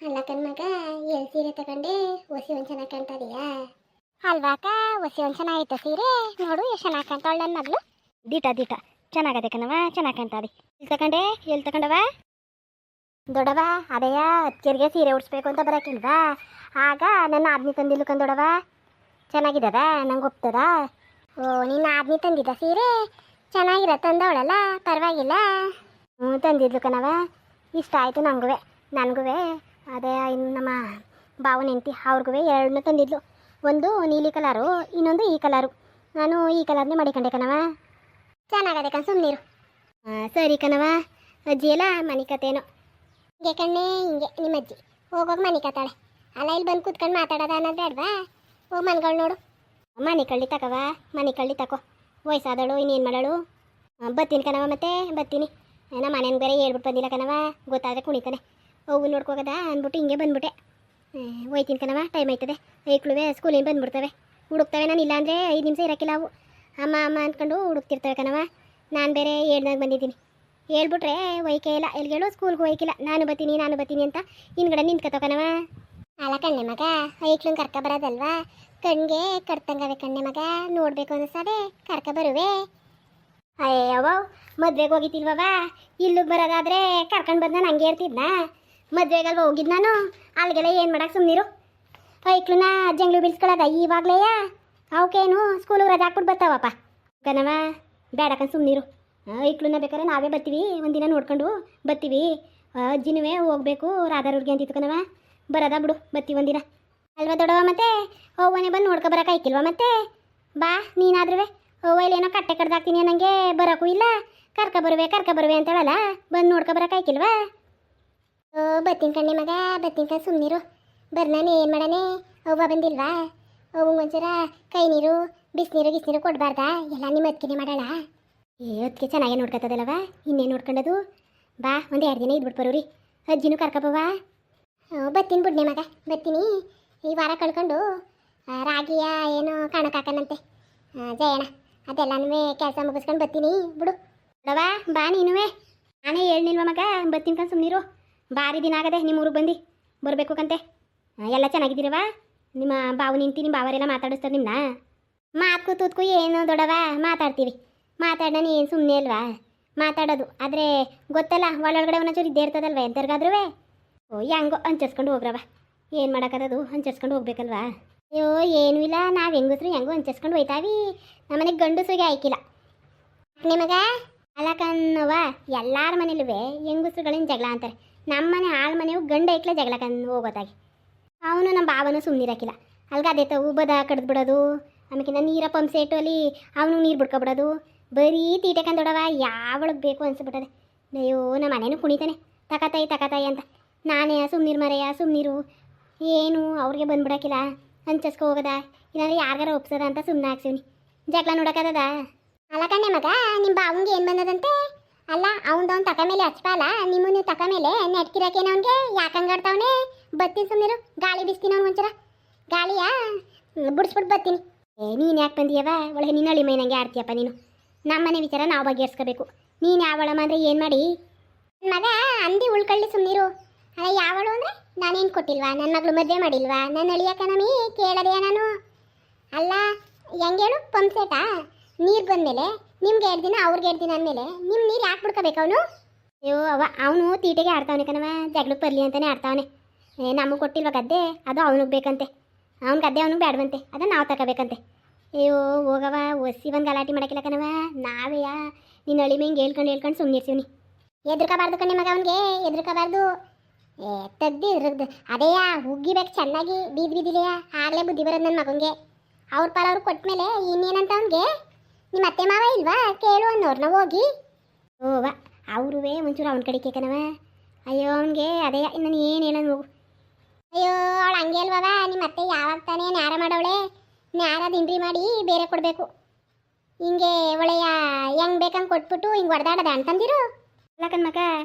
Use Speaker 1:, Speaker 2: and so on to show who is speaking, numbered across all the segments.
Speaker 1: ಅಲ್ಲ ಕಣ್ಮಗ, ಎಲ್ಲಿ ಸೀರೆ ತಗೊಂಡೆ? ಹೊಸಿ ಒಂದು ಚೆನ್ನಾಗಿ ಕಾಣ್ತದೆಯಾ? ಅಲ್ವಾಕ, ಹೊಸಿ ಒಂದು ಚೆನ್ನಾಗೈತೆ ಸೀರೆ. ನೋಡು ಎಷ್ಟು ಚೆನ್ನಾಗಿ ಕಾಣ್ತಾವಳ ನನ್ನ ಮಗಳು. ದಿಟ ದಿಟ ಚೆನ್ನಾಗದೆ ಕಣವ, ಚೆನ್ನಾಗಿ ಕಾಣ್ತದೆ. ಎಲ್ಲಿ ತಗೊಂಡವ? ದೊಡ್ಡವ ಅದೇಯ ಅತ್ತಿಗೆರಿಗೆ ಸೀರೆ ಉಡ್ಸ್ಬೇಕು ಅಂತ ಬರೋಕಿಲ್ವಾ? ಆಗ ನನ್ನ ಆದ್ಮಿ ತಂದಿಲ್ಲ ಕಂದೊಡವ. ಚೆನ್ನಾಗಿದ್ದದ, ನಂಗೆ ಒಪ್ತದ. ಓ, ನಿನ್ನ ಆದ್ಮಿ ತಂದಿದ್ದ ಸೀರೆ ಚೆನ್ನಾಗಿರ ತಂದವಳಲ್ಲ, ಪರವಾಗಿಲ್ಲ. ತಂದಿದ್ಲು ಕಣವ, ಇಷ್ಟ ಆಯಿತು ನನಗೂ. ಅದೇ ಇನ್ನು ನಮ್ಮ ಬಾವನ ಹೆಂಡತಿ ಅವ್ರಿಗೂ ಎರಡನ್ನೂ ತಂದಿದ್ಲು. ಒಂದು ನೀಲಿ ಕಲರು, ಇನ್ನೊಂದು ಈ ಕಲರು. ನಾನು ಈ ಕಲರ್ನೇ ಮಾಡಿಕೊಂಡೆ ಕಣವ. ಚೆನ್ನಾಗದೆ ಕಣ್, ಸುಮ್ಮನಿರು. ಸರಿ ಕಣವ. ಅಜ್ಜಿ ಎಲ್ಲ ಮನೆ ಕತೇನೋ ಹಿಂಗೆ ಕಣ್ಣೆ, ಹಿಂಗೆ ನಿಮ್ಮ ಅಜ್ಜಿ ಹೋಗೋಗಿ ಮನೆ ಕತ್ತಾಳೆ. ಅಲ್ಲ ಇಲ್ಲಿ ಬಂದು ಕೂತ್ಕೊಂಡು ಮಾತಾಡೋದ ಅನ್ನೋದು ಬೇಡವಾ? ಹೋಗಿ ಮನ್ಗಳು ನೋಡು. ಮನೆ ಕಳ್ಳಿ ತಕವ, ಮನೆ ಕಳ್ಳಿ ತಕೋ. ವಯಸ್ಸಾದಳು ಇನ್ನೇನು ಮಾಡಳು? ಬರ್ತೀನಿ ಕಣವ, ಮತ್ತೆ ಬರ್ತೀನಿ. ನಮ್ಮ ಮನೇನ ಬೇರೆ ಹೇಳ್ಬಿಟ್ಟು ಬಂದಿಲ್ಲ ಕಣವ, ಗೊತ್ತಾದರೆ ಕುಣಿತಾನೆ. ಹೋಗು ನೋಡ್ಕೋಗದ ಅಂದ್ಬಿಟ್ಟು ಹಿಂಗೆ ಬಂದ್ಬಿಟ್ಟೆ. ಹೋಯ್ತೀನಿ ಕಣವ, ಟೈಮ್ ಆಯ್ತದೆ. ಐಕ್ಳುವೆ ಸ್ಕೂಲಿಂದ ಬಂದ್ಬಿಡ್ತವೆ, ಹುಡುಕ್ತವೆ. ನಾನು ಇಲ್ಲ ಅಂದರೆ 5 ನಿಮಿಷ ಇರೋಕ್ಕಿಲ್ಲ ಅವು. ಅಮ್ಮ ಅಮ್ಮ ಅಂದ್ಕೊಂಡು ಹುಡುಕ್ತಿರ್ತವೆ ಕಣವ. ನಾನು ಬೇರೆ ಹೇಳ್ದಾಗ ಬಂದಿದ್ದೀನಿ. ಹೇಳ್ಬಿಟ್ರೆ ಒಯ್ಕೆ ಇಲ್ಲ, ಎಲ್ಗೇಳು ಸ್ಕೂಲ್ಗೆ ಹೋಯ್ಕಿಲ್ಲ. ನಾನು ಬರ್ತೀನಿ ಅಂತ ಹಿಂದ್ಗಡೆ ನಿಂತ್ಕೊತಾವ ಕಣವ. ಅಲ್ಲ ಕಣ್ಣೆ ಮಗ, ಐಕ್ಳನ್ನ ಕರ್ಕ ಬರೋದಲ್ವಾ? ಕಣ್ಗೆ ಕಟ್ತಂಗವೆ ಕಣ್ಣೆ ಮಗ, ನೋಡಬೇಕು ಅನ್ನಿಸ್ತದೆ, ಕರ್ಕ ಬರುವೆ. ಅಯ್ಯವ, ಮದ್ವೆಗೆ ಹೋಗಿತ್ತಿಲ್ವವ? ಇಲ್ಲಿಗೆ ಬರೋದಾದ್ರೆ ಕರ್ಕೊಂಡು ಬಂದು ನಾನು ಹಂಗೆ ಇರ್ತಿದ್ನಾ? ಮದ್ವೆಗಲ್ವ ಹೋಗಿದ್ದು ನಾನು, ಅಲ್ಲಿಗೆಲ್ಲ ಏನು ಮಾಡಕ್ಕೆ ಸುಮ್ಮನಿರು. ಐಕ್ಳನ್ನ ಜಂಗ್ಳು ಬೀಳ್ಸ್ಕೊಳ್ಳೋದ ಇವಾಗಲೇಯ? ಅವಕ್ಕೇನು ಸ್ಕೂಲಿಗೆ ರಜೆ ಹಾಕ್ಬಿಟ್ಟು ಬರ್ತಾವಪ್ಪ ಕಣವ. ಬೇಡಕಂಡು ಸುಮ್ಮನಿರು. ಐಕ್ಳನ್ನ ಬೇಕಾದ್ರೆ ನಾವೇ ಬರ್ತೀವಿ, ಒಂದಿನ ನೋಡ್ಕೊಂಡು ಬರ್ತೀವಿ. ಅಜ್ಜಿನೂ ಹೋಗ್ಬೇಕು ರಾಧಾರವ್ರಿಗೆ ಅಂತಿತ್ತು ಕಣವ. ಬರೋದಾ ಬಿಡು, ಬರ್ತೀವಿ ಒಂದಿನ ಅಲ್ವಾ ದೊಡ್ಡವ? ಮತ್ತೆ ಅವ್ವನೇ ಬಂದು ನೋಡ್ಕೊಬರಕ್ಕೆ ಆಯ್ಕಿಲ್ವ? ಮತ್ತೆ ಬಾ ನೀನಾದ್ರೂ. ಅವ್ವ ಇಲ್ಲೇನೋ ಕಟ್ಟೆ ಕಡ್ದಾಕ್ತೀನಿ ನನಗೆ ಬರೋಕ್ಕೂ ಇಲ್ಲ, ಕರ್ಕ ಬರುವೆ ಅಂತೇಳಲ್ಲ, ಬಂದು ನೋಡ್ಕೊಬರಕ್ಕೆ ಆಯ್ಕಿಲ್ವಾ? ಬರ್ತೀನಿ ಕಣ್ಣೆ ಮಗ, ಬರ್ತೀನಿ ಕಣ್, ಸುಮ್ಮನಿರು. ನಾನು ಏನು ಮಾಡಾನೆ? ಅವ್ವ ಬಂದಿಲ್ವಾ? ಅವ್ವಂಗೆ ಒಂಚೂರ ಕೈ ನೀರು ಬಿಸಿನೀರು ಕೊಡಬಾರ್ದಾ? ಎಲ್ಲ ನಿಮ್ಮ ಅತ್ತಿಗೆ ಮಾಡಾಳ? ಅತ್ತಿಗೆ ಚೆನ್ನಾಗೇ ನೋಡ್ಕೊತದಲ್ಲವ, ಇನ್ನೇನು ನೋಡ್ಕೊಂಡದು. ಬಾ, ಒಂದು 2 ದಿನ ಇದ್ಬಿಟ್ಟು ಬರೋರಿ. ಅಜ್ಜಿನೂ ಕರ್ಕೊಬವ. ಬರ್ತೀನಿ ಬಿಡ್ನೆ ಮಗ, ಬರ್ತೀನಿ. ಈ ವಾರ ಕಳ್ಕೊಂಡು ರಾಗಿಯ ಏನೋ ಕಾಣಕ್ಕಾಕನಂತೆ ಜಯಣ್ಣ, ಅದೆಲ್ಲನೂ ಕೆಲಸ ಮುಗಿಸ್ಕೊಂಡು ಬರ್ತೀನಿ ಬಿಡು. ಬಿಡವಾ, ಬಾ ನೀನುವೆ. ನಾನೇ ಹೇಳ್ನಿಲ್ವ ಮಗ, ಬರ್ತೀನಿ ಕಣ್, ಸುಮ್ಮನಿರು. ಭಾರಿ ದಿನ ಆಗದೆ ನಿಮ್ಮ ಊರಿಗೆ ಬಂದು ಬರಬೇಕು ಕಂತೆ. ಎಲ್ಲ ಚೆನ್ನಾಗಿದ್ದೀರವ? ನಿಮ್ಮ ಬಾವು ನಿಂತು ನಿಮ್ಮ ಬಾವರೆಲ್ಲ ಮಾತಾಡಿಸ್ತಾರೆ ನಿಮ್ಮನ್ನ? ಮಾತ್ಕು ತೂತ್ಕು ಏನು ದೊಡ್ಡವ, ಮಾತಾಡ್ತೀವಿ. ಮಾತಾಡೋಣ ಏನು ಸುಮ್ಮನೆ ಅಲ್ವಾ ಮಾತಾಡೋದು? ಆದರೆ ಗೊತ್ತಲ್ಲ, ಒಳಗಡೆ ಒಂಚೂರು ಇದ್ದೇ ಇರ್ತದಲ್ವ ಎಂತರ್ಗಾದ್ರೂ. ಓ, ಹೆಂಗೋ ಹಂಚರ್ಸ್ಕೊಂಡು ಹೋಗ್ರವ, ಏನು ಮಾಡೋಕ್ಕದದು? ಹಂಚರ್ಸ್ಕೊಂಡು ಹೋಗ್ಬೇಕಲ್ವಾ? ಅಯ್ಯೋ ಏನೂ ಇಲ್ಲ, ನಾವು ಹೆಂಗಸ್ರು ಹೆಂಗೋ ಹಂಚರ್ಸ್ಕೊಂಡು ಹೋಯ್ತಾವಿ. ನಮ್ಮನೆಗೆ ಗಂಡಸ್ರಿಗೆ ಆಯ್ಕಿಲ್ಲ ನಿಮಗ. ಅಲ್ಲ ಕಣ್ಣವ, ಎಲ್ಲರ ಮನೇಲೂ ಹೆಂಗಸ್ರುಗಳಿಂದ ಜಗಳ ಅಂತಾರೆ. ನಮ್ಮ ಮನೆ ಆಳು ಮನೆಯು ಗಂಡ ಐಕ್ಲೆ ಜಗಳ ಹೋಗೋತಾಗಿ. ಅವನು ನಮ್ಮ ಬಾವನು ಸುಮ್ಮನಿರಕ್ಕಿಲ್ಲ. ಅಲ್ಗ ಅದೇ ತವು ಬದ ಕಡ್ದು ಬಿಡೋದು, ಆಮೇಕಿಂತ ನೀರ ಪಂಪ್ ಸೆಟ್ಟು ಅಲ್ಲಿ ಅವನು ನೀರು ಬಿಡ್ಕೊಬಿಡೋದು. ಬರೀ ತೀಟೆ ಕಂದೊಡವ, ಯಾವಳಿಗೆ ಬೇಕು ಅನ್ಸ್ಬಿಟ್ಟದೆ. ಅಯ್ಯೋ, ನಮ್ಮ ಮನೇನು ಕುಣಿತಾನೆ ತಕತಾಯಿ ಅಂತ. ನಾನೇ ಸುಮ್ಮನಿರು ಏನು ಅವ್ರಿಗೆ ಬಂದ್ಬಿಡಕ್ಕಿಲ್ಲ, ಹಂಚಸ್ಕೊ ಹೋಗದ, ಇಲ್ಲಾಂದ್ರೆ ಯಾರಿಗಾರ ಒಪ್ಸದ ಅಂತ ಸುಮ್ಮನೆ ಹಾಕ್ಸಿವ್ನಿ. ಜಗಳ ನೋಡೋಕ್ಕದ? ಅಲ್ಲ ಕಣ್ಣೆ ಮಗ, ನಿಮ್ಮ ಬಾವಂಗೆ ಏನು ಬಂದದಂತೆ? ಅಲ್ಲ ಅವ್ನು ತಕ ಮೇಲೆ ಹಚ್ಪಾಲ, ನೀವು ತಕ ಮೇಲೆ ನೆಟ್ಕಿರಕೇನ ಅವ್ನಿಗೆ? ಯಾಕಂಗಾಡ್ತಾವನೆ? ಬರ್ತೀನಿ ಸುಮ್ಮನಿರು, ಗಾಳಿ ಬಿಸ್ತೀನಿ ಅವ್ನು ಒಂಚೂರ. ಗಾಳಿಯ ಬಿಡಿಸ್ಬಿಟ್ಟು ಬರ್ತೀನಿ. ನೀನು ಯಾಕೆ ಬಂದಿಯವ? ಒಳಗೆ ನೀನು ಅಳಿ ಮೈನಂಗೆ ಆಡ್ತೀಯಪ್ಪ ನೀನು. ನಮ್ಮನೆ ವಿಚಾರ ನಾವು ಬಗೆಹರಿಸ್ಕೋಬೇಕು. ನೀನು ಯಾವಳಮ್ಮ ಅಂದರೆ ಏನು ಮಾಡಿ? ಮಗ ಅಂದಿ ಉಳ್ಕೊಳ್ಳಿ, ಸುಮ್ಮನಿರು. ಅಲ್ಲ ಯಾವಳು ಅಂದರೆ ನಾನೇನು ಕೊಟ್ಟಿಲ್ವಾ? ನನ್ನ ಮಗಳು ಮದುವೆ ಮಾಡಿಲ್ವಾ? ನನ್ನ ಅಳಿಯಕ್ಕ ನಮಿ ಕೇಳದೆಯಾ ನಾನು? ಅಲ್ಲ ಹೆಂಗೇಳು, ಪಂಪ್ ಸೆಟಾ? ನೀರು ಬಂದಮೇಲೆ ನಿಮ್ಗೆ 2 ದಿನ ಅವ್ರಿಗೆ 2 ದಿನ ಅಂದಮೇಲೆ ನಿಮ್ಮ ನೀರು ಯಾಕೆ ಬಿಡ್ಕೋಬೇಕು ಅವನು? ಅಯ್ಯೋ ಅವನು ತೀಟೆಗೆ ಆಡ್ತಾವನೆ ಕಣವ, ಜಗಳಕ್ಕೆ ಬರಲಿ ಅಂತಲೇ ಆಡ್ತಾವನೆ. ನಮಗೆ ಕೊಟ್ಟಿಲ್ವ ಗದ್ದೆ, ಅದು ಅವನಿಗೆ ಬೇಕಂತೆ. ಅವ್ನ ಗದ್ದೆ ಅವನಿಗೆ ಬೇಡವಂತೆ, ಅದನ್ನು ನಾವು ತಗೋಬೇಕಂತೆ. ಅಯ್ಯೋ ಹೋಗವ, ಒಸಿ ಒಂದು ಗಲಾಟೆ ಮಾಡೋಕ್ಕಿಲ್ಲ ಕಣವ. ನಾವೇ ನಿನ್ನ ಅಳಿ ಮೇಂಗೆ ಹೇಳ್ಕೊಂಡು ಸುಮ್ಮನಿರ್ತೀವಿ. ಎದ್ರಕೋಬಾರ್ದು ಕಣ್ಣೆ ಮಗ, ಅವನಿಗೆ ಎದ್ರಕೋಬಾರ್ದು. ತೆಗ್ದು ಅದೇಯ ಹುಗ್ಗಿಬೇಕು ಚೆನ್ನಾಗಿ ಬೀದಿಲೆಯ, ಆಗಲೇ ಬುದ್ಧಿ ಬರೋದು ನನ್ನ ಮಗನಿಗೆ. ಅವ್ರ ಪಾಲ ಅವ್ರು ಕೊಟ್ಟ ಮೇಲೆ ಇನ್ನೇನಂತ ಅವನಿಗೆ? ನಿಮ್ಮ ಅತ್ತೆ ಮಾವ ಇಲ್ವಾ? ಕೇಳು ಅನ್ನೋರ್ನ ಹೋಗಿ. ಓವ ಅವ್ರುವೇ ಒಂಚೂರು ಅವನ ಕಡೆ ಕೇಕನವ. ಅಯ್ಯೋ ಅವನಿಗೆ ಅದೇ ನಾನು ಏನು ಹೇಳೋದು ಹೋಗು. ಅಯ್ಯೋ ಅವಳು ಹಂಗೆ ಅಲ್ವವ, ನಿಮ್ಮ ಅತ್ತೆ ಯಾವಾಗ ತಾನೇ ನ್ಯಾರ ಮಾಡವಳೆ? ನ್ಯಾರ ದಿಂಡ್ರಿ ಮಾಡಿ ಬೇರೆ ಕೊಡಬೇಕು. ಹಿಂಗೆ ಒಳ್ಳೆಯ ಹೆಂಗೆ ಬೇಕಂಗೆ ಕೊಟ್ಬಿಟ್ಟು ಹಿಂಗೆ ಹೊಡೆದಾಡದ ಅಂತಂದಿರು. ಅಲ್ಲ ಕಣ್ಮಕ,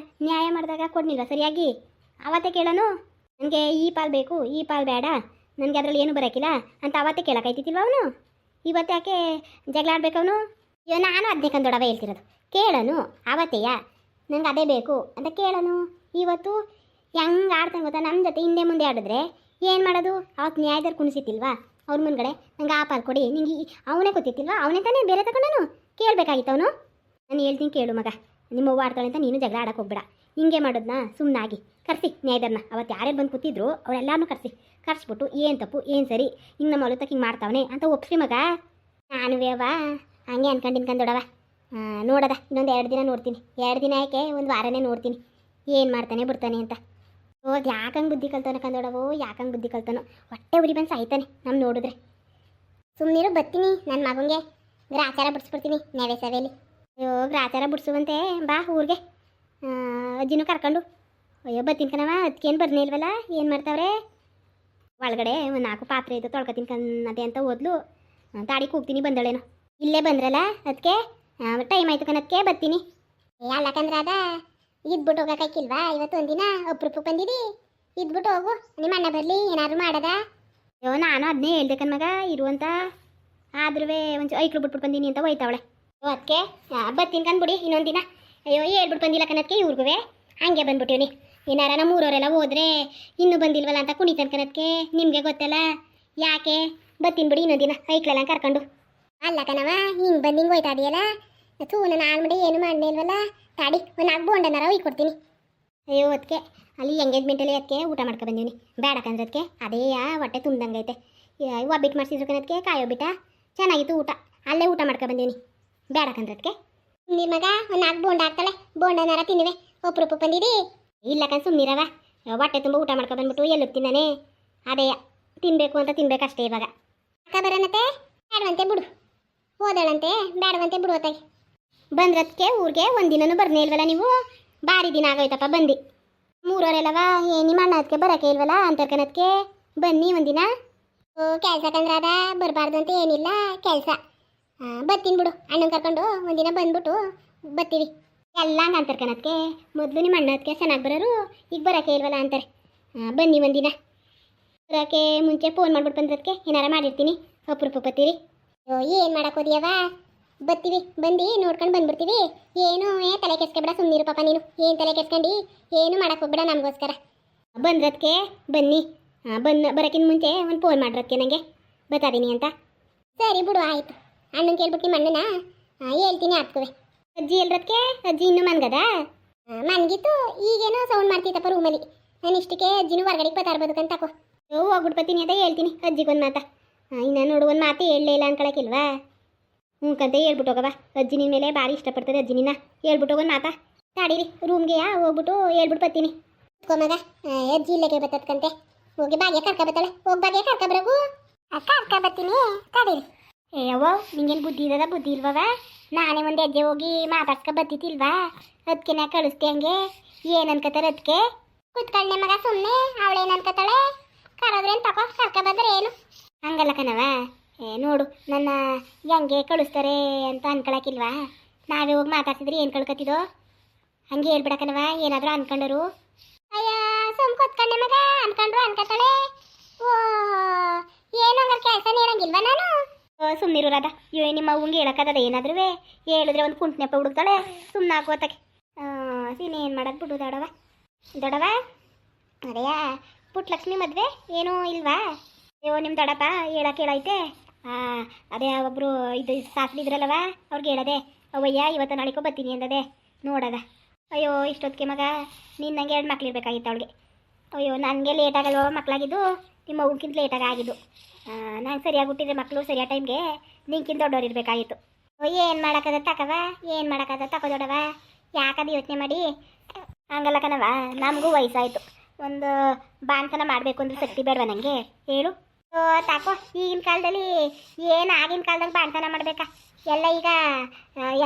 Speaker 1: ನ್ಯಾಯ ಮಾಡಿದಾಗ ಕೊಡ್ನಿಲ್ವ ಸರಿಯಾಗಿ? ಅವತ್ತೇ ಕೇಳೋನು, ನನಗೆ ಈ ಪಾಲು ಬೇಕು, ಈ ಪಾಲು ಬೇಡ, ನನಗೆ ಅದರಲ್ಲಿ ಏನು ಬರೋಕ್ಕಿಲ್ಲ ಅಂತ ಅವತ್ತೇ ಕೇಳೋಕ್ಕಾಯ್ತಿಲ್ವ ಅವನು? ಇವತ್ತು ಯಾಕೆ ಜಗಳ ಆಡ್ಬೇಕವನು? ಅಯ್ಯೋ ನಾನು ಅದನ್ನೇ ಕಂದೊಡವ ಹೇಳ್ತಿರೋದು. ಕೇಳೋನು ಅವತ್ತೆಯ, ನನಗೆ ಅದೇ ಬೇಕು ಅಂತ ಕೇಳೋನು. ಇವತ್ತು ಹೆಂಗೆ ಆಡ್ತಾನೆ ಗೊತ್ತಾ, ನಮ್ಮ ಜೊತೆ ಹಿಂದೆ ಮುಂದೆ ಆಡಿದ್ರೆ ಏನು ಮಾಡೋದು? ಅವತ್ತು ನ್ಯಾಯದಲ್ಲಿ ಕುಣಿಸಿತ್ತಿಲ್ವಾ ಅವ್ರ ಮುಂದ್ಗಡೆ? ನಂಗೆ ಆ ಪಾಲ್ ಕೊಡಿ, ನಿಂಗೆ ಅವನೇ ಗೊತ್ತಿತ್ತಿಲ್ವಾ? ಅವನೇ ತಾನೇ ಬೇರೆ ತಗೊಂಡನು, ಕೇಳಬೇಕಾಗಿತ್ತು ಅವನು. ನಾನು ಹೇಳ್ತೀನಿ ಕೇಳು ಮಗ, ನಿಮ್ಮ ಅವ್ವ ಆಡ್ತಾಳೆ ಅಂತ ನೀನು ಜಗಳ ಆಡಕ್ಕೆ ಹೋಗ್ಬೇಡ. ಹಿಂಗೆ ಮಾಡೋದನ್ನ ಸುಮ್ಮನಾಗಿ ಕರ್ಸಿ ನ್ಯಾಯದನ್ನ. ಅವತ್ತು ಯಾರ್ಯಾರು ಬಂದು ಕೂತಿದ್ರು ಅವರೆಲ್ಲರೂ ಕರ್ಸ್ಬಿಟ್ಟು ಏನು ತಪ್ಪು ಏನು ಸರಿ, ಹಿಂಗೆ ನಮ್ಮ ಹೊಲತಕ್ಕೆ ಹಿಂಗೆ ಮಾಡ್ತಾವನೆ ಅಂತ ಒಪ್ಸಿ ಮಗ. ನಾನು ವ್ಯವ ಹಂಗೆ ಅನ್ಕೊಂಡಿನ್ಕಂದೊಡವ. ನೋಡದ ಇನ್ನೊಂದು 2 ದಿನ ನೋಡ್ತೀನಿ. 2 ದಿನ ಯಾಕೆ, ಒಂದು ವಾರನೇ ನೋಡ್ತೀನಿ ಏನು ಮಾಡ್ತಾನೆ ಬಿಡ್ತಾನೆ ಅಂತ. ಹೋಗಿ ಯಾಕಂಗೆ ಬುದ್ಧಿ ಕಲ್ತಾನೆ ಕಂದೊಡವು, ಯಾಕಂಗೆ ಬುದ್ಧಿ ಕಲ್ತಾನೋ. ಹೊಟ್ಟೆ ಉರಿ ಬಂದು ಸಾಯ್ತಾನೆ ನಮ್ಮ ನೋಡಿದ್ರೆ. ಸುಮ್ಮನಿರು, ಬರ್ತೀನಿ ನನ್ನ ಮಗನಿಗೆ ಗ್ರಾಚಾರ ಬಿಡಿಸ್ಬಿಡ್ತೀನಿ ನೆವೆ ಸವೇಲಿ. ಅಯ್ಯೋ ಗ್ರಾಚಾರ ಬಿಡಿಸುವಂತೆ ಬಾ ಊರಿಗೆ, ಅಜ್ಜಿನೂ ಕರ್ಕೊಂಡು. ಅಯ್ಯೋ ಬರ್ತೀನಿ ಕಣವ, ಅದಕ್ಕೇನು ಬರ್ನೇ ಇಲ್ವಲ್ಲ, ಏನು ಮಾಡ್ತಾವ್ರೆ ಒಳಗಡೆ? ಒಂದು 4 ಪಾತ್ರೆ ಇದ್ದು ತೊಳ್ಕೊತೀನಿ ಕನ್ನದೆ ಅಂತ ಓದ್ಲು. ತಾಡಿಗೆ ಹೋಗ್ತೀನಿ ಬಂದಳೇನೋ. ಇಲ್ಲೇ ಬಂದ್ರಲ್ಲ ಅದಕ್ಕೆ ಟೈಮ್ ಆಯಿತು ಕಣಕ್ಕೆ ಬರ್ತೀನಿ. ಅಲ್ಲಕಂದ್ರೆ ಅದ ಇದ್ಬಿಟ್ಟು ಹೋಗೋಕ್ಕಿಲ್ವಾ? ಇವತ್ತು ಒಂದಿನ ಅಪ್ರೂಪಕ್ಕೆ ಬಂದಿದ್ದಿ, ಇದ್ಬಿಟ್ಟು ಹೋಗು. ನಿಮ್ಮ ಅಣ್ಣ ಬರಲಿ ಏನಾದ್ರು ಮಾಡದ? ಅಯ್ಯೋ ನಾನು ಅದನ್ನೇ ಹೇಳ್ದೆ ಕಣ್ಮಗ ಇರುವಂತ, ಆದ್ರೂ ಒಂದು ಐಕ್ಳು ಬಿಟ್ಬಿಟ್ಟು ಬಂದೀನಿ ಅಂತ ಹೋಯ್ತಾವಳೆ. ಅದಕ್ಕೆ ಬರ್ತೀನಿ ಕಂದ್ಬಿಡಿ ಇನ್ನೊಂದಿನ. ಅಯ್ಯೋ ಹೇಳ್ಬಿಟ್ಟು ಬಂದಿಲ್ಲ ಕಣಕ್ಕೆ ಇವ್ರಿಗೂ, ಹಂಗೆ ಬಂದ್ಬಿಟ್ಟಿವ್ನಿ. ಏನಾರ ನಮ್ಮ ಊರವರೆಲ್ಲ ಹೋದ್ರೆ ಇನ್ನೂ ಬಂದಿಲ್ವಲ್ಲ ಅಂತ ಕುಣಿತನ್ ಕಣಕ್ಕೆ, ನಿಮಗೆ ಗೊತ್ತಲ್ಲ ಯಾಕೆ. ಬರ್ತೀನಿ ಬಿಡಿ ಇನ್ನೊಂದಿನ ಐಕ್ಳೆಲ್ಲ ಕರ್ಕೊಂಡು. ಅಲ್ಲ ಕಣವ, ಹಿಂಗೆ ಬಂದು ಹಿಂಗೆ ಹೋಯ್ತಾ ಇದೆಯಲ್ಲ, ತೂನ ನಾನು ಮಾಡಿ ಏನು ಮಾಡನೇ ಇಲ್ವಲ್ಲ. ತಾಡಿ ಒಂದು 4 ಬೋಂಡನಾರ ಕೊಡ್ತೀನಿ. ಅಯ್ಯೋ ಅದಕ್ಕೆ ಅಲ್ಲಿ ಎಂಗೇಜ್ಮೆಂಟಲ್ಲಿ ಅದಕ್ಕೆ ಊಟ ಮಾಡ್ಕೊ ಬಂದೀನಿ. ಬೇಡಕಂದ್ರೆ ಅದಕ್ಕೆ ಅದೇ ಹೊಟ್ಟೆ ತುಂಬ್ದಂಗೈತೆ. ಒಬ್ಬಿಟ್ಟು ಮಾಡಿಸಿದ್ರು ಕಣದಕ್ಕೆ ಕಾಯೋಬಿಟ್ಟ, ಚೆನ್ನಾಗಿತ್ತು ಊಟ, ಅಲ್ಲೇ ಊಟ ಮಾಡ್ಕೊ ಬಂದೀನಿ. ಬೇಡಕಂದ್ರೆ ಅದಕ್ಕೆ ನಿಮ್ಮ ಮಗ ಒಂದು 4 ಬೋಂಡ ಹಾಕ್ತಾಳೆ, ಬೋಂಡನಾರ ತಿನ್ನುವೆ. ಒಪ್ರೂಪ ಬಂದಿದ್ದಿ ಇಲ್ಲಕಂದು ಸುಮ್ಮನಿರವ. ಹೊಟ್ಟೆ ತುಂಬ ಊಟ ಮಾಡ್ಕೊ ಬಂದ್ಬಿಟ್ಟು ಎಲ್ಲುತ್ತೀನಾನೆ, ಅದೇ ತಿನ್ನಬೇಕು ಅಂತ ತಿನ್ಬೇಕಷ್ಟೇ. ಇವಾಗ ಅಕ್ಕ ಬರೋಣತೆ ಬೇಡವಂತೆ ಬಿಡು, ಓದೋಳಂತೆ ಬೇಡವಂತೆ ಬಿಡು. ಹೊತ್ತಾಗಿ ಬಂದ್ರದಕ್ಕೆ ಊರಿಗೆ ಒಂದಿನೂ ಬರ್ನೇ ಇಲ್ವಲ್ಲ ನೀವು? ಭಾರಿ ದಿನ ಆಗೋಯ್ತಪ್ಪ ಬಂದು. ಮೂರವರೆಲ್ಲವ ನಿಮ್ಮ ಅಣ್ಣ ಅದಕ್ಕೆ ಬರೋಕೆ ಇಲ್ವಲ್ಲ ಅಂತರ್ಕನದಕ್ಕೆ ಬನ್ನಿ ಒಂದಿನ. ಕೆಲಸ ಕಂದ್ರೆ ಅದ ಬರಬಾರ್ದು ಅಂತ ಏನಿಲ್ಲ ಕೆಲಸ. ಬರ್ತೀನಿ ಬಿಡು, ಅಣ್ಣನ ಕರ್ಕೊಂಡು ಒಂದಿನ ಬಂದ್ಬಿಟ್ಟು ಬರ್ತೀವಿ. ಎಲ್ಲ ಅಂತರ್ಕನದಕ್ಕೆ ಮೊದಲು ನಿಮ್ಮ ಅಣ್ಣ ಅದಕ್ಕೆ ಚೆನ್ನಾಗಿ ಬರೋರು, ಈಗ ಬರೋಕೆ ಇಲ್ವಲ್ಲ ಅಂತಾರೆ. ಬನ್ನಿ ಒಂದಿನ. ಬರೋಕ್ಕೆ ಮುಂಚೆ ಫೋನ್ ಮಾಡ್ಬಿಟ್ಟು ಬಂದ್ರದಕ್ಕೆ ಏನಾರ ಮಾಡಿರ್ತೀನಿ, ಅಪ್ರೂಪ ಬರ್ತೀರಿ. ಏನು ಮಾಡೋಕೋದಿಯವ? ಬರ್ತೀವಿ, ಬಂದು ನೋಡ್ಕೊಂಡು ಬಂದ್ಬಿಡ್ತೀವಿ. ಏನು ತಲೆ ಕೆಸ್ಕೊಬೇಡ, ಸುಮ್ಮನಿರು ಪಾಪ ನೀನು. ಏನು ತಲೆ ಕೆಸ್ಕೊಂಡು ಏನು ಮಾಡಕ್ಕೆ ಹೋಗ್ಬೇಡ ನಮಗೋಸ್ಕರ. ಬಂದ್ರದಕ್ಕೆ ಬನ್ನಿ, ಬರೋಕ್ಕಿಂತ ಮುಂಚೆ ಒಂದು ಫೋನ್ ಮಾಡ್ರದಕ್ಕೆ ನನಗೆ ಬರ್ತಾದೀನಿ ಅಂತ. ಸರಿ ಬಿಡು ಆಯಿತು. ಅಣ್ಣನ ಕೇಳ್ಬಿಟ್ಟು ನಿಮ್ಮ ಅಣ್ಣನ ಹೇಳ್ತೀನಿ ಹಾಕ್ತವೆ. ಅಜ್ಜಿ ಎಲ್ರದಕ್ಕೆ? ಅಜ್ಜಿ ಇನ್ನೂ ಮನ್ಗದ? ಮನ್ಗಿತ್ತು, ಈಗೇನೋ ಸೌಂಡ್ ಮಾಡ್ತಿತ್ತಪ್ಪ ರೂಮಲ್ಲಿ. ನಾನು ಇಷ್ಟಕ್ಕೆ ಅಜ್ಜಿನೂ ಹೊರಗಡೆಗೆ ಬರ್ತಾ ಇರ್ಬೋದಕ್ಕಂತ ತಕೋ. ಹೋಗ್ಬಿಟ್ಟು ಬರ್ತೀನಿ ಅಂತ ಹೇಳ್ತೀನಿ ಅಜ್ಜಿಗೊಂದು ಮಾತಾ. ಇನ್ನು ನೋಡು ಒಂದು ಮಾತು ಹೇಳಲೇ ಇಲ್ಲ ಅನ್ಕೊಳಕ್ಕಿಲ್ವಾ? ಹ್ಞೂಕಂತ ಹೇಳ್ಬಿಟ್ಟು ಹೋಗವ. ಅಜ್ಜಿ ನಿನ್ನ ಮೇಲೆ ಭಾರಿ ಇಷ್ಟಪಡ್ತದೆ ಅಜ್ಜಿ ನಿನ್ನ. ಹೇಳ್ಬಿಟ್ಟು ಹೋಗೋದು ಮಾತಾ. ತಾಡೀರಿ ರೂಮ್ಗೆ ಹೋಗ್ಬಿಟ್ಟು ಹೇಳ್ಬಿಟ್ಟು ಬರ್ತೀನಿ. ಮಗ ಅಜ್ಜಿ ಇಲ್ಲಕ್ಕೆ ಬರ್ತದಕ್ಕಂತೆ. ಹೋಗಿ ಬಾಗ್ಯ ಕರ್ಕ ಬರ್ತಾಳೆ, ಹೋಗಿ ಬಾಗ್ಯ ಕರ್ಕ ಬರೋಗು. ಕರ್ಕ ಬರ್ತೀನಿ ತಾಡೀರಿ. ಅವ್ವ ನಿಂಗೇನು ಬುದ್ಧಿ ಇರೋದ ಬುದ್ಧಿ ಇಲ್ವವ? ನಾನೇ ಒಂದು ಹೆಜ್ಜೆ ಹೋಗಿ ಮಾತಾಡ್ಸ್ಕೊ ಬರ್ತಿತ್ತಿಲ್ವಾ? ಅದಕ್ಕೆ ನಾ ಕಳಿಸ್ತೆ ಹಂಗೆ. ಏನು ಅನ್ಕೋತಾರೆ ಅದಕ್ಕೆ? ಕುತ್ಕೊಂಡೆ ಮಗ ಸುಮ್ಮನೆ, ಅವಳೇನು ಅನ್ಕೋತಾಳೆ? ಕರೋದ್ರೇನು ತಗೋ, ಕರ್ಕ ಬಂದ್ರೆ ಏನು? ಹಂಗಲ್ಲ ಕಣವ, ನೋಡು ನನ್ನ ಹೆಂಗೆ ಕಳಿಸ್ತಾರೆ ಅಂತ ಅನ್ಕೊಳಕ್ಕಿಲ್ವಾ? ನಾವೇ ಹೋಗಿ ಮಾತಾಡ್ಸಿದ್ರೆ ಏನು ಕಳ್ಕೊತಿದ್ದೋ? ಹಂಗೆ ಹೇಳ್ಬಿಡಕನವ, ಏನಾದರೂ ಅನ್ಕೊಂಡರು. ಅಯ್ಯ ಸುಮ್ ಕೂತ್ಕೊಂಡೆ ಮಗ, ಅನ್ಕೊಂಡ್ರು ಅನ್ಕೋತಾಳೆ. ಓ ಏನು ಹಂಗಾರೆ ಕೆಲಸ ನೀಡಂಗಿಲ್ವ ನಾನು? ಸುಮ್ಮನಿರೋದ ನಿಮ್ಮ ಅವ್ವಂಗೆ ಹೇಳಕ್ಕದ ಏನಾದ್ರೂ ಹೇಳಿದ್ರೆ ಒಂದು ಕುಂಟ್ನೆಪ್ಪ ಹುಡುಕ್ತಾಳೆ. ಸುಮ್ಮನೆ ಹಾಕೋತಕ್ಕೆ ಏನು ಮಾಡೋದು ಬಿಡು. ದೊಡವ ಅರೆಯಾ ಪುಟ್ಲಕ್ಷ್ಮಿ ಮದುವೆ ಏನೂ ಇಲ್ವಾ? ಅಯ್ಯೋ ನಿಮ್ಮ ದೊಡ್ಡಪ್ಪ ಹೇಳಕ್ಕೆ ಹೇಳೈತೆ. ಅದೇ ಒಬ್ಬರು ಇದು ಸಾಸ್ಲಿ ಇದ್ರಲ್ಲವ, ಅವ್ರಿಗೆ ಹೇಳದೆ ಅವಯ್ಯ ಇವತ್ತು ನಾಳೆಕೋ ಬರ್ತೀನಿ ಅಂದದೆ. ನೋಡದ ಅಯ್ಯೋ ಇಷ್ಟೊತ್ತಿಗೆ ಮಗ ನೀನು ನಂಗೆ 2 ಮಕ್ಳಿರ್ಬೇಕಾಗಿತ್ತು ಅವಳಿಗೆ. ಅಯ್ಯೋ ನನಗೆ ಲೇಟಾಗಲ್ವ ಮಕ್ಕಳಾಗಿದ್ದು, ನಿಮ್ಮ ಅವ್ಗಿಂತ ಲೇಟಾಗಿ ಆಗಿದ್ದು. ನಂಗೆ ಸರಿಯಾಗಿ ಹುಟ್ಟಿದ್ರೆ ಮಕ್ಕಳು ಸರಿಯಾದ ಟೈಮ್ಗೆ ನಿಂಕಿಂತ ದೊಡ್ಡವ್ರು ಇರಬೇಕಾಗಿತ್ತು. ಏನು ಮಾಡೋಕ್ಕದ ತಕವ, ಏನು ಮಾಡೋಕ್ಕದ ತಕೋ ದೊಡ್ಡವ. ಯಾಕದು ಯೋಚನೆ ಮಾಡಿ? ಹಂಗಲ್ಲ ಕಣವ, ನಮಗೂ ವಯಸ್ಸಾಯಿತು. ಒಂದು ಬಾಣ್ತನ ಮಾಡಬೇಕು ಅಂದ್ರೆ ಶಕ್ತಿ ಬೇಡವ ನನಗೆ ಹೇಳು? ತಾಕೋ ಈಗಿನ ಕಾಲದಲ್ಲಿ ಏನು ಆಗಿನ ಕಾಲದಲ್ಲಿ ಬಾಣ್ತನ ಮಾಡಬೇಕಾ? ಎಲ್ಲ ಈಗ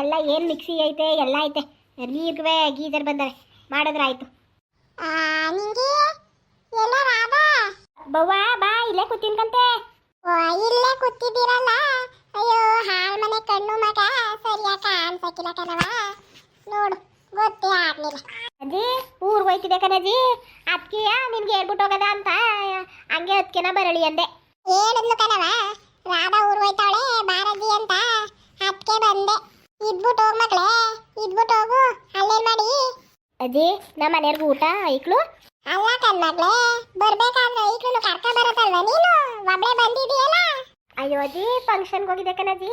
Speaker 1: ಎಲ್ಲ ಏನು ಮಿಕ್ಸಿ ಐತೆ ಎಲ್ಲ ಐತೆ. ನೀರ್ಗೆ ಗೀಜರ್ ಬಂದವೆ, ಮಾಡಿದ್ರಾಯ್ತು. ಬವ್ವ ಬಾ, ಇಲ್ಲೇ ಕೂತಿನ್ಕಂತೆ. ಇಲ್ಲೇ ಕೂತಿದ್ದೀರಲ್ಲ? ಅಯ್ಯೋ ಹಾಲ್ ಮನೆ ಕಣ್ಣು ಮಗ ಸರಿಯಾಗಿ ಕಾಣಿಸಕ್ಕಿಲ್ಲ ಕಣವ. ನೋಡು ಗೊತ್ತೇ ಆಗ್ಲಿಲ್ಲ. ಅಜ್ಜಿ ಊರ್ಗೆ ಹೋಯ್ತಿದೆ ಕಣಜ್ಜಿ, ಅದಕ್ಕೆಯ ನಿನ್ಗೆ ಹೇಳ್ಬಿಟ್ಟು ಹೋಗದ ಅಂತ ಹಂಗೆ ಅದಕ್ಕೆನ ಬರಳಿ ಅಂದೆ. ಹೇಳಿದ್ಲು ಕಣವ, ರಾಧಾ ಊರ್ಗೆ ಹೋಯ್ತಾವಳೆ ಬಾರಜ್ಜಿ ಅಂತ, ಅದಕ್ಕೆ ಬಂದೆ. ಇದ್ಬಿಟ್ಟು ಹೋಗ್ ಮಕ್ಳೇ, ಇದ್ಬಿಟ್ಟು ಹೋಗು. ಅಲ್ಲೇನ್ ಮಾಡಿ? ಅಜ್ಜಿ ನಮ್ಮ ಮನೆಯವ್ರಿಗೂ ಊಟ ಐಕ್ಳು? ಅಲ್ಲ ಕಣ್ಮಗ್ಳೆ, ಬರ್ಬೇಕಾದ್ರೆ ಈಗಲೂ ಕರ್ಕ ಬರತ್ತಲ್ವ ನೀನು? ಒಬ್ಳೆ ಬಂದಿದೀಯಲ್ಲ. ಅಯ್ಯೋ ಅಜ್ಜಿ, ಫಂಕ್ಷನ್ಗೆ ಹೋಗಿದ್ದೆ ಕಣಜ್ಜಿ.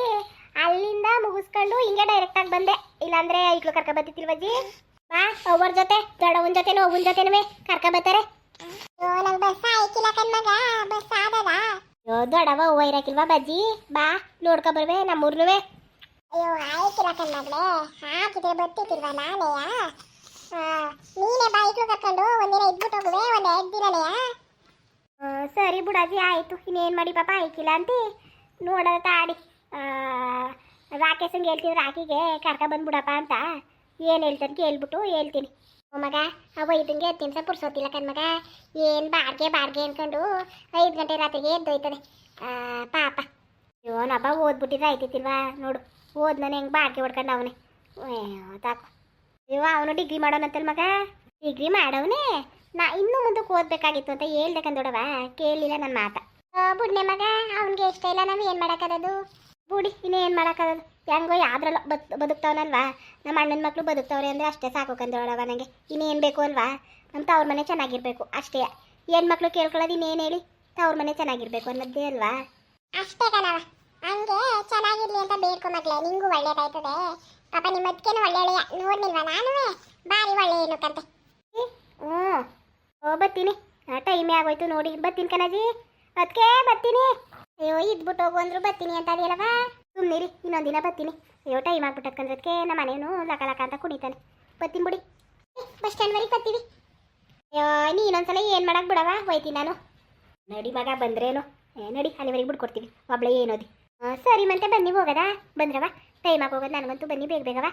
Speaker 1: ಅಲ್ಲಿಂದ ಮುಗಿಸ್ಕೊಂಡು ಹಿಂಗೆ ಡೈರೆಕ್ಟ್ ಆಗಿ ಬಂದೆ. ಇಲ್ಲಾಂದ್ರೆ ಈಗಲೂ ಕರ್ಕ ಬರ್ತಿತ್ತಿಲ್ವಜ್ಜಿ? ಬಾ, ಅವ್ರ ಜೊತೆ ದೊಡ್ಡವನ ಜೊತೆನೂ ಒಬ್ಬನ ಜೊತೆನೂ ಕರ್ಕ ಬರ್ತಾರೆ. ನಂಗೆ ಬಸ್ ಆಯ್ಕಿಲ್ಲ ಕಣ್ಮಗ, ಬಸ್ ಆದದ. ಅಯ್ಯೋ ದೊಡ್ಡವ ಹೂವ ಇರಕ್ಕಿಲ್ವಾ ಬಜ್ಜಿ? ಬಾ ನೋಡ್ಕೊ ಬರ್ವೆ ನಮ್ಮೂರ್ನುವೆ. ಅಯ್ಯೋ ಆಯ್ಕಿಲ್ಲ ಕಣ್ಮಗ್ಳೆ, ಹಾಕಿದ್ರೆ ಬರ್ತಿತ್ತಿಲ್ವ ನಾಳೆಯ? ನೀನೇ ಬಾಯಿಕ್ಳು ಕರ್ಕೊಂಡು ಒಂದಿನ ಇದ್ಬಿಟ್ಟು ಹೋಗುವೆ, ಒಂದು 2 ದಿನನೆಯಾ? ಸರಿ ಬಿಡಾಜಿ, ಆಯಿತು. ಇನ್ನೇನು ಮಾಡಿ ಪಾಪ ಆಯ್ಕಿಲ್ಲ ಅಂತ ನೋಡೋದ ತಾಡಿ. ರಾಕೇಶಂಗೆ ಹೇಳ್ತೀನಿ, ರಾಕಿಗೆ ಕರ್ಕ ಬಂದ್ಬಿಡಪ್ಪ ಅಂತ ಏನು ಹೇಳ್ತಾನೆ ಕೇಳ್ಬಿಟ್ಟು ಹೇಳ್ತೀನಿ. ಮಗ ಅವ ಇದಂಗೆ 10 ನಿಮಿಷ ಪುರ್ಸೋತಿಲ್ಲ ಕಣ್ಮಗ. ಏನು ಬಾರ್ಗೆ ಅನ್ಕೊಂಡು 5 ಗಂಟೆ ರಾತ್ರಿಗೆ ಎದ್ದೋಯ್ತದೆ ಪಾಪ. ಇವನಪ್ಪ ಓದ್ಬಿಟ್ಟಿದ್ರೆ ಆಯ್ತಿತ್ತಿಲ್ವಾ? ನೋಡು ಓದ್ ನಾನು ಹೆಂಗೆ ಬಾರ್ಗೆ ಹೊಡ್ಕೊಂಡು ಅವನೇ ತಾಕು. ಅಯ್ಯೋ ಅವನು ಡಿಗ್ರಿ ಮಾಡೋನಂತಲ್ ಮಗ. ಡಿಗ್ರಿ ಮಾಡವನೇ. ನಾ ಇನ್ನೂ ಮುಂದಕ್ಕೆ ಓದಬೇಕಾಗಿತ್ತು ಅಂತ ಹೇಳ್ಬೇಕಂದೋಡವ, ಕೇಳಲಿಲ್ಲ ನನ್ನ ಮಾತ. ಬುಡ್ನೆ ಮಗ, ಅವನಿಗೆ ಇಷ್ಟ ಇಲ್ಲ, ನಾವು ಏನು ಮಾಡೋಕ್ಕದು? ಬುಡಿ ಇನ್ನೇನು ಮಾಡೋಕ್ಕದು? ಹೆಂಗೋ ಯಾವ್ದ್ರಲ್ಲ ಬದುಕ್ತಾವನಲ್ವಾ? ನಮ್ಮ ಅಣ್ಣನ ಮಕ್ಕಳು ಬದುಕ್ತಾವ್ರೆ ಅಂದರೆ ಅಷ್ಟೇ ಸಾಕು ಕಂದೋಡವ ನನಗೆ. ಇನ್ನೇನು ಬೇಕು ಅಲ್ವಾ? ನಮ್ಮ ತವ್ರ ಮನೆ ಚೆನ್ನಾಗಿರ್ಬೇಕು ಅಷ್ಟೇ. ಹೆಣ್ಮಕ್ಳು ಕೇಳ್ಕೊಳ್ಳೋದು ಇನ್ನೇನು ಹೇಳಿ? ತವ್ರ ಮನೆ ಚೆನ್ನಾಗಿರ್ಬೇಕು ಅನ್ನೋದೇ ಅಲ್ವಾ? ಅಷ್ಟೇ ಕಣವ, ಹಂಗೆ ಚೆನ್ನಾಗಿರ್ಲಿ ಅಂತ ಬೇಡ್ಕೊ ಮಗ್ಳೆ, ನಿಂಗೂ ಒಳ್ಳೇದಾಯ್ತದೆ. ಪಾಪ ನಿಮ್ಮ ಅದಕ್ಕೇನು ಒಳ್ಳೆಯ ನೋಡ್ನಿಲ್ವಾ? ನಾನು ಭಾರಿ ಒಳ್ಳೆಯ ಏನು ಕಂತೆ. ಬರ್ತೀನಿ, ಟೈಮೇ ಆಗೋಯ್ತು ನೋಡಿ. ಬರ್ತೀನಿ ಕಣಜಿ, ಅದಕ್ಕೆ ಬರ್ತೀನಿ. ಅಯ್ಯೋ ಇದ್ಬಿಟ್ಟು ಹೋಗು ಅಂದ್ರು ಬರ್ತೀನಿ ಅಂತ ಅದೆಯಲ್ಲವ. ಸುಮ್ಮನಿರಿ, ಇನ್ನೊಂದಿನ ಬರ್ತೀನಿ. ಅಯ್ಯೋ ಟೈಮ್ ಆಗ್ಬಿಟ್ಟಕ್ಕಂದ್ರದಕ್ಕೆ ನಮ್ಮ ಮನೇನು ಲಕ ಅಂತ ಕುಣಿತಾನೆ. ಬರ್ತೀನಿ ಬಿಡಿ, ಬಸ್ ಸ್ಟ್ಯಾಂಡ್ವರೆಗೆ ಬರ್ತೀವಿ. ಅಯ್ಯೋ ನೀ ಇನ್ನೊಂದ್ಸಲ ಏನು ಮಾಡಕ್ಕೆ ಬಿಡವ, ಹೋಯ್ತೀನಿ ನಾನು. ನಡಿ ಮಗ, ಬಂದ್ರೇನು ನಡಿ, ಅಲ್ಲಿವರೆಗೆ ಬಿಡ್ಕೊಡ್ತೀವಿ. ಒಬ್ಳೆ ಏನೋದಿ. ಸರಿ ಮತ್ತೆ ಬನ್ನಿ ಹೋಗದ ಬಂದ್ರವ, ಟೈಮ್ ಆಗೋಗೋದು ನನಗಂತೂ. ಬನ್ನಿ ಬೇಗ ಬೇಗವ.